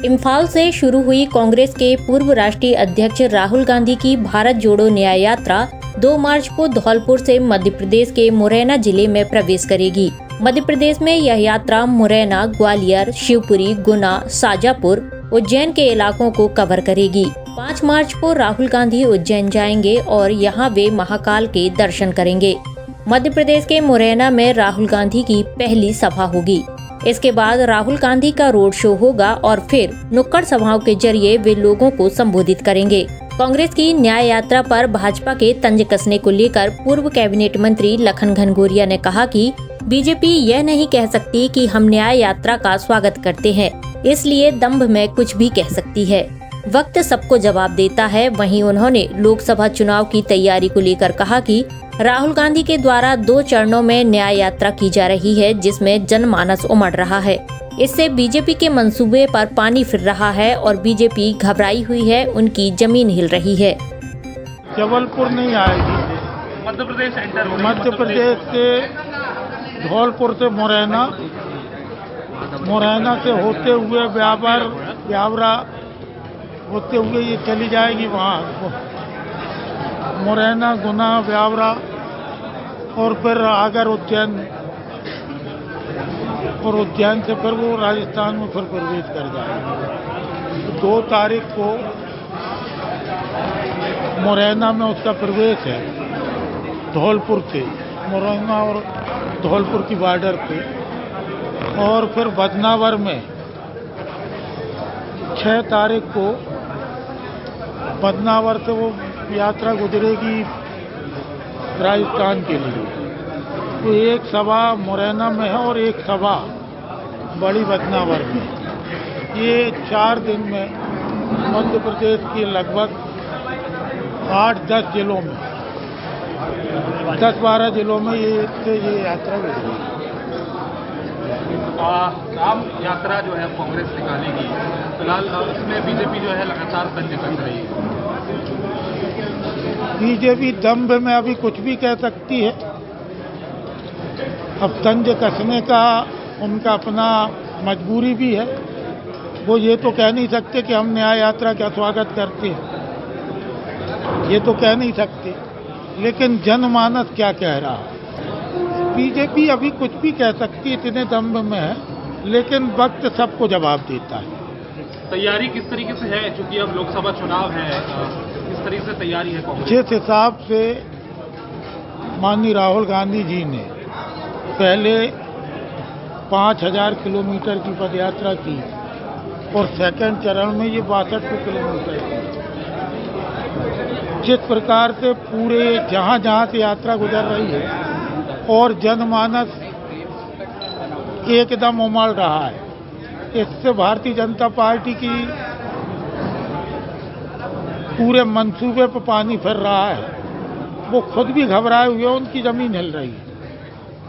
इम्फाल से शुरू हुई कांग्रेस के पूर्व राष्ट्रीय अध्यक्ष राहुल गांधी की भारत जोड़ो न्याय यात्रा 2 मार्च को धौलपुर से मध्य प्रदेश के मुरैना जिले में प्रवेश करेगी। मध्य प्रदेश में यह यात्रा मुरैना, ग्वालियर, शिवपुरी, गुना, शाजापुर, उज्जैन के इलाकों को कवर करेगी। 5 मार्च को राहुल गांधी उज्जैन जाएंगे और यहां वे महाकाल के दर्शन करेंगे। मध्य प्रदेश के मुरैना में राहुल गांधी की पहली सभा होगी। इसके बाद राहुल गांधी का रोड शो होगा और फिर नुक्कड़ सभाओं के जरिए वे लोगों को संबोधित करेंगे। कांग्रेस की न्याय यात्रा पर भाजपा के तंज कसने को लेकर पूर्व कैबिनेट मंत्री लखन घनघोरिया ने कहा कि बीजेपी यह नहीं कह सकती कि हम न्याय यात्रा का स्वागत करते हैं, इसलिए दंभ में कुछ भी कह सकती है। वक्त सबको जवाब देता है। वहीं उन्होंने लोकसभा चुनाव की तैयारी को लेकर कहा कि राहुल गांधी के द्वारा 2 चरणों में न्याय यात्रा की जा रही है, जिसमें जनमानस उमड़ रहा है। इससे बीजेपी के मंसूबे पर पानी फिर रहा है और बीजेपी घबराई हुई है, उनकी जमीन हिल रही है। जबलपुर नहीं आएगी, मध्य प्रदेश एंटर हो रही है। मध्य प्रदेश के धौलपुर से मुरैना से होते हुए ब्यावरा होते हुए ये चली जाएगी वहाँ मुरैना, गुना, ब्यावरा और फिर आगर उज्जैन, और उज्जैन से फिर वो राजस्थान में फिर प्रवेश कर जाएगी। 2 तारीख को मुरैना में उसका प्रवेश है, धौलपुर से, मुरैना और धौलपुर की बॉर्डर पे, और फिर बदनावर में 6 तारीख को बदनावर से वो यात्रा गुजरेगी राजस्थान के लिए। तो एक सभा मुरैना में है और एक सभा बड़ी बदनावर में। ये 4 दिन में मध्य प्रदेश के लगभग 8-10 जिलों में, 10-12 जिलों में ये यात्रा गुजरेगी। राम यात्रा जो है कांग्रेस निकालेगी, फिलहाल उसमें बीजेपी जो है लगातार तंज कस रही है। बीजेपी दंभ में अभी कुछ भी कह सकती है। अब तंज कसने का उनका अपना मजबूरी भी है। वो ये तो कह नहीं सकते कि हम न्याय यात्रा का स्वागत करते हैं, ये तो कह नहीं सकते। लेकिन जनमानस क्या कह रहा है? बीजेपी अभी कुछ भी कह सकती है, इतने दंभ में है, लेकिन वक्त सबको जवाब देता है। तैयारी किस तरीके से है, चूंकि अब लोकसभा चुनाव है, किस तरीके से तैयारी है कांग्रेस? जिस हिसाब से माननीय राहुल गांधी जी ने पहले 5000 किलोमीटर की पदयात्रा की और सेकंड चरण में ये 62 किलोमीटर की, जिस प्रकार से पूरे जहां से यात्रा गुजर रही है और जनमानस एकदम उमड़ रहा है, इससे भारतीय जनता पार्टी की पूरे मंसूबे पर पानी फिर रहा है। वो खुद भी घबराए हुए, उनकी जमीन हिल रही है।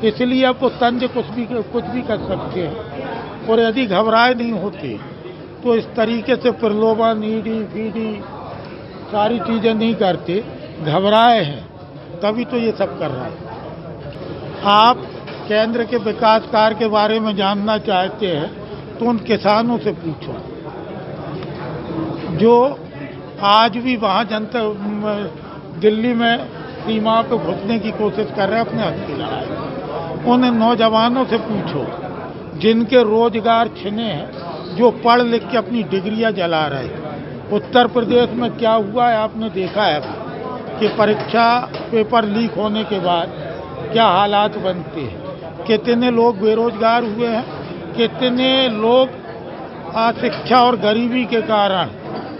इसलिए अब वो तंज कुछ भी कर सकते हैं, और यदि घबराए नहीं होते तो इस तरीके से प्रलोभन, ईडी सारी चीज़ें नहीं करते। घबराए हैं तभी तो ये सब कर रहा है। आप केंद्र के विकास कार्य के बारे में जानना चाहते हैं तो उन किसानों से पूछो जो आज भी वहाँ जनता दिल्ली में सीमा पर घुसने की कोशिश कर रहे हैं अपने हक की लड़ाई। उन नौजवानों से पूछो जिनके रोजगार छिने हैं, जो पढ़ लिख के अपनी डिग्रियां जला रहे हैं। उत्तर प्रदेश में क्या हुआ है आपने देखा है कि परीक्षा पेपर लीक होने के बाद क्या हालात बनते हैं। कितने लोग बेरोजगार हुए हैं, कितने लोग अशिक्षा और गरीबी के कारण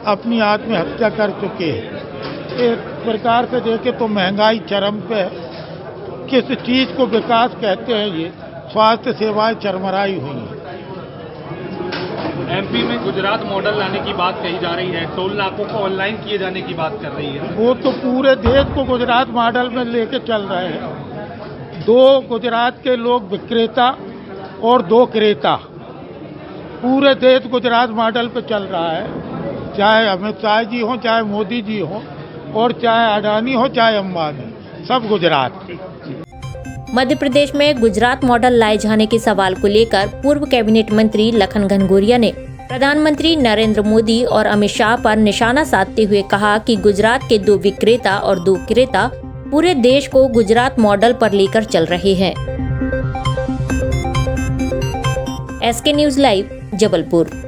अपनी आत्महत्या कर चुके हैं। एक प्रकार से देखे तो महंगाई चरम पे है। किस चीज़ को विकास कहते हैं? ये स्वास्थ्य सेवाएं चरमराई हुई हैं। एमपी में गुजरात मॉडल लाने की बात कही जा रही है, टोल नाकों को ऑनलाइन किए जाने की बात कर रही है। वो तो पूरे देश को गुजरात मॉडल में लेके चल रहे हैं। 2 गुजरात के लोग विक्रेता और 2 क्रेता, पूरे देश गुजरात मॉडल पे चल रहा है। चाहे अमित शाह जी हो, चाहे मोदी जी हो, और चाहे अडानी हो, चाहे अंबानी, सब गुजरात। मध्य प्रदेश में गुजरात मॉडल लाए जाने के सवाल को लेकर पूर्व कैबिनेट मंत्री लखन घनघोरिया ने प्रधानमंत्री नरेंद्र मोदी और अमित शाह पर निशाना साधते हुए कहा कि गुजरात के 2 विक्रेता और 2 क्रेता पूरे देश को गुजरात मॉडल पर लेकर चल रहे हैं। SK news live, Jabalpur.